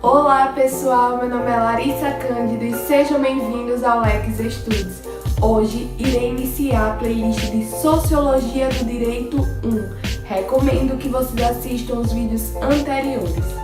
Olá pessoal, meu nome é Larissa Cândido e sejam bem-vindos ao Leques Estudos. Hoje irei iniciar a playlist de Sociologia do Direito 1. Recomendo que vocês assistam os vídeos anteriores.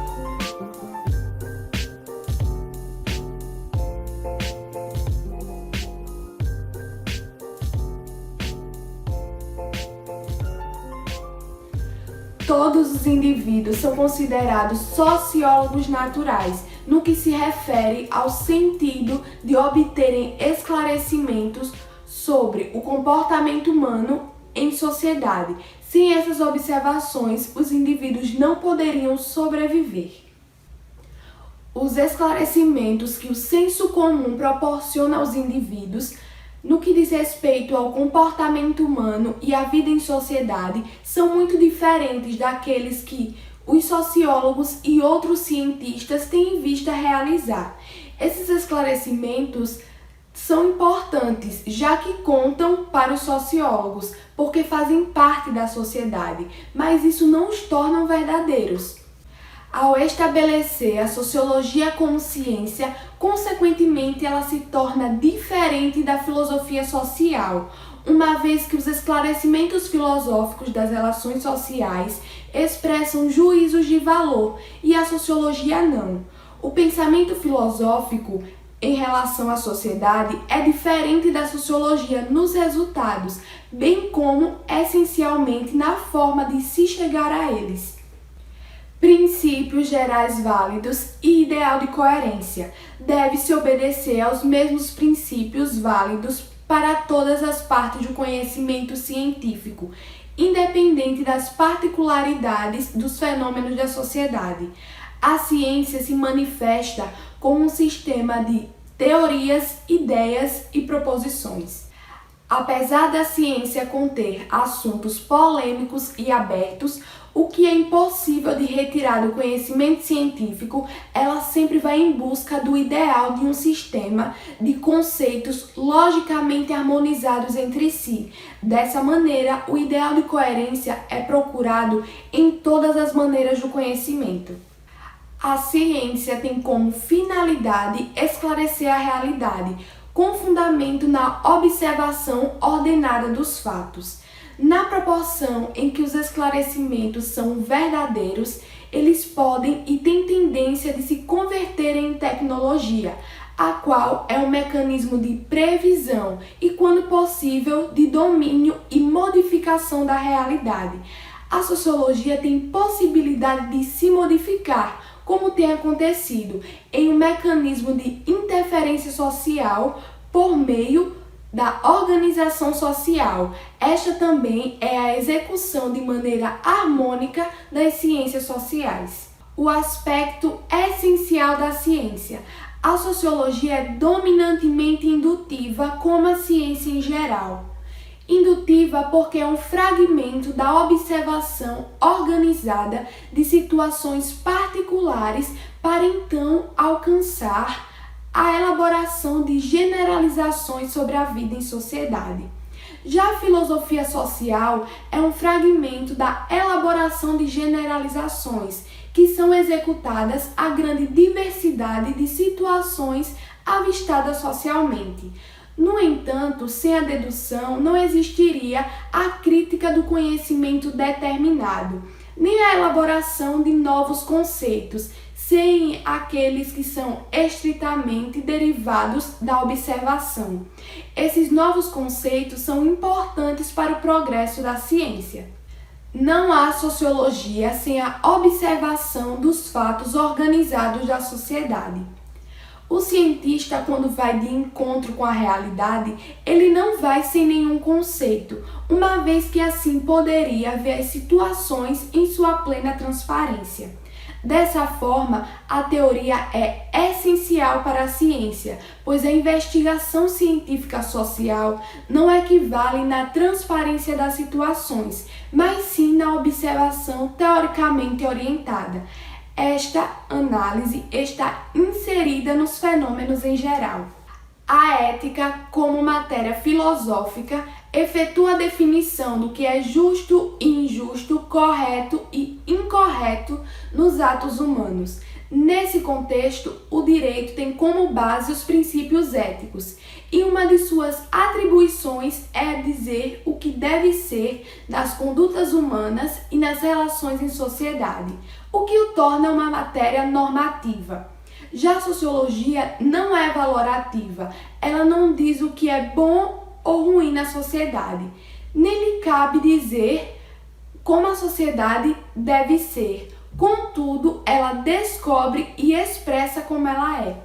Todos os indivíduos são considerados sociólogos naturais, no que se refere ao sentido de obterem esclarecimentos sobre o comportamento humano em sociedade. Sem essas observações, os indivíduos não poderiam sobreviver. Os esclarecimentos que o senso comum proporciona aos indivíduos no que diz respeito ao comportamento humano e à vida em sociedade, são muito diferentes daqueles que os sociólogos e outros cientistas têm em vista realizar. Esses esclarecimentos são importantes, já que contam para os sociólogos, porque fazem parte da sociedade, mas isso não os torna verdadeiros. Ao estabelecer a sociologia como ciência, consequentemente ela se torna diferente da filosofia social, uma vez que os esclarecimentos filosóficos das relações sociais expressam juízos de valor e a sociologia não. O pensamento filosófico em relação à sociedade é diferente da sociologia nos resultados, bem como essencialmente na forma de se chegar a eles. Princípios gerais válidos e ideal de coerência. Deve-se obedecer aos mesmos princípios válidos para todas as partes do conhecimento científico, independente das particularidades dos fenômenos da sociedade. A ciência se manifesta como um sistema de teorias, ideias e proposições. Apesar da ciência conter assuntos polêmicos e abertos, o que é impossível de retirar do conhecimento científico, ela sempre vai em busca do ideal de um sistema de conceitos logicamente harmonizados entre si. Dessa maneira, o ideal de coerência é procurado em todas as maneiras do conhecimento. A ciência tem como finalidade esclarecer a realidade, com fundamento na observação ordenada dos fatos. Na proporção em que os esclarecimentos são verdadeiros, eles podem e têm tendência de se converterem em tecnologia, a qual é um mecanismo de previsão e, quando possível, de domínio e modificação da realidade. A sociologia tem possibilidade de se modificar, como tem acontecido, em um mecanismo de interferência social por meio da organização social. Esta também é a execução de maneira harmônica das ciências sociais. O aspecto essencial da ciência. A sociologia é dominantemente indutiva, como a ciência em geral. Indutiva porque é um fragmento da observação organizada de situações particulares para então alcançar a elaboração de generalizações sobre a vida em sociedade. Já a filosofia social é um fragmento da elaboração de generalizações, que são executadas a grande diversidade de situações avistadas socialmente. No entanto, sem a dedução não existiria a crítica do conhecimento determinado, nem a elaboração de novos conceitos, sem aqueles que são estritamente derivados da observação. Esses novos conceitos são importantes para o progresso da ciência. Não há sociologia sem a observação dos fatos organizados da sociedade. O cientista, quando vai de encontro com a realidade, ele não vai sem nenhum conceito, uma vez que assim poderia ver as situações em sua plena transparência. Dessa forma, a teoria é essencial para a ciência, pois a investigação científica social não equivale na transparência das situações, mas sim na observação teoricamente orientada. Esta análise está inserida nos fenômenos em geral. A ética, como matéria filosófica, efetua a definição do que é justo e injusto, correto e incorreto nos atos humanos. Nesse contexto, o direito tem como base os princípios éticos, e uma de suas atribuições é dizer o que deve ser nas condutas humanas e nas relações em sociedade, o que o torna uma matéria normativa. Já a sociologia não é valorativa, ela não diz o que é bom ou ruim na sociedade, nem lhe cabe dizer como a sociedade deve ser. Contudo, ela descobre e expressa como ela é.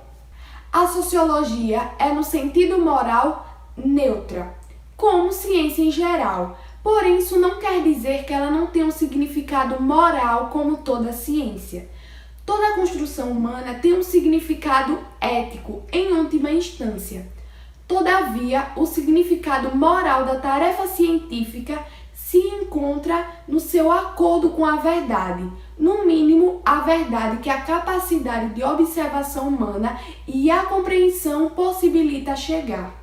A sociologia é, no sentido moral, neutra, como ciência em geral. Porém, isso não quer dizer que ela não tenha um significado moral como toda ciência. Toda a construção humana tem um significado ético, em última instância. Todavia, o significado moral da tarefa científica se encontra no seu acordo com a verdade, no mínimo a verdade que a capacidade de observação humana e a compreensão possibilita chegar.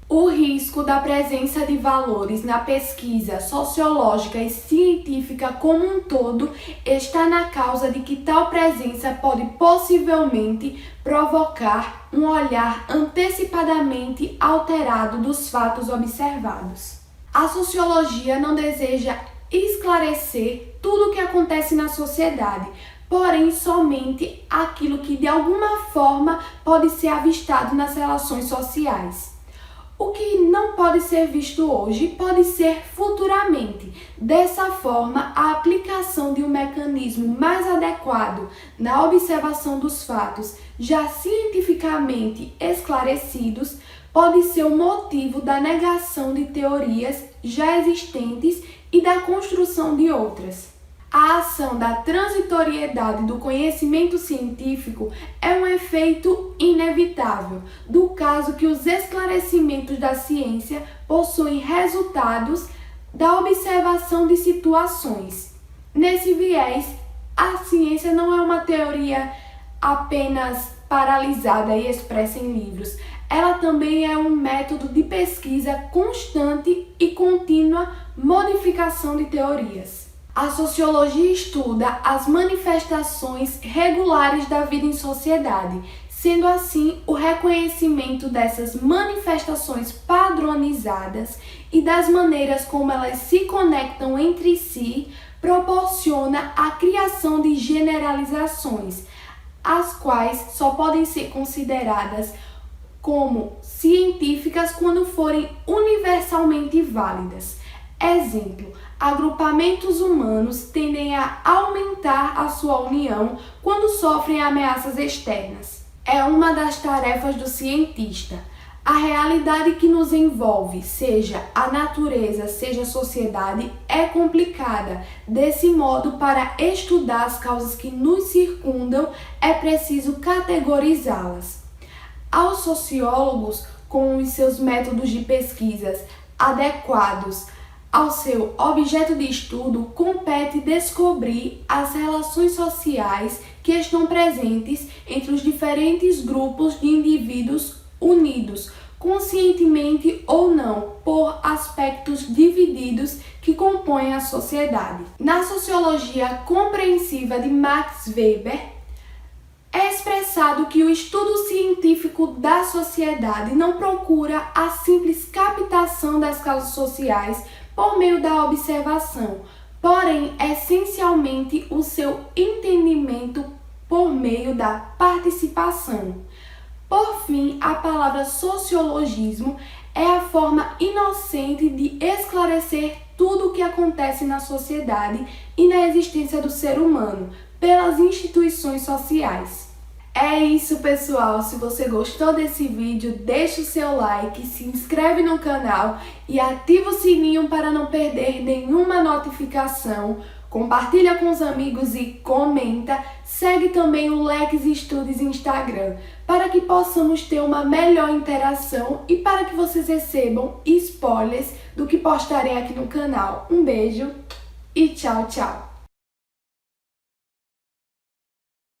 O risco da presença de valores na pesquisa sociológica e científica como um todo está na causa de que tal presença pode possivelmente provocar um olhar antecipadamente alterado dos fatos observados. A sociologia não deseja esclarecer tudo o que acontece na sociedade, porém somente aquilo que de alguma forma pode ser avistado nas relações sociais. O que não pode ser visto hoje pode ser futuramente. Dessa forma, a aplicação de um mecanismo mais adequado na observação dos fatos já cientificamente esclarecidos pode ser o motivo da negação de teorias já existentes e da construção de outras. A ação da transitoriedade do conhecimento científico é um efeito inevitável do caso que os esclarecimentos da ciência possuem resultados da observação de situações. Nesse viés, a ciência não é uma teoria apenas paralisada e expressa em livros. Ela também é um método de pesquisa constante e contínua modificação de teorias. A sociologia estuda as manifestações regulares da vida em sociedade, sendo assim o reconhecimento dessas manifestações padronizadas e das maneiras como elas se conectam entre si proporciona a criação de generalizações, as quais só podem ser consideradas como científicas quando forem universalmente válidas. Exemplo, agrupamentos humanos tendem a aumentar a sua união quando sofrem ameaças externas. É uma das tarefas do cientista. A realidade que nos envolve, seja a natureza, seja a sociedade, é complicada. Desse modo, para estudar as causas que nos circundam, é preciso categorizá-las. Aos sociólogos, com os seus métodos de pesquisas adequados ao seu objeto de estudo, compete descobrir as relações sociais que estão presentes entre os diferentes grupos de indivíduos unidos, conscientemente ou não, por aspectos divididos que compõem a sociedade. Na sociologia compreensiva de Max Weber, é expressado que o estudo científico da sociedade não procura a simples captação das causas sociais por meio da observação, porém, essencialmente, o seu entendimento por meio da participação. Por fim, a palavra sociologismo é a forma inocente de esclarecer tudo o que acontece na sociedade e na existência do ser humano pelas instituições sociais. É isso, pessoal. Se você gostou desse vídeo, deixa o seu like, se inscreve no canal e ativa o sininho para não perder nenhuma notificação. Compartilha com os amigos e comenta. Segue também o Lex Studies Instagram para que possamos ter uma melhor interação e para que vocês recebam spoilers do que postarei aqui no canal. Um beijo e tchau, tchau!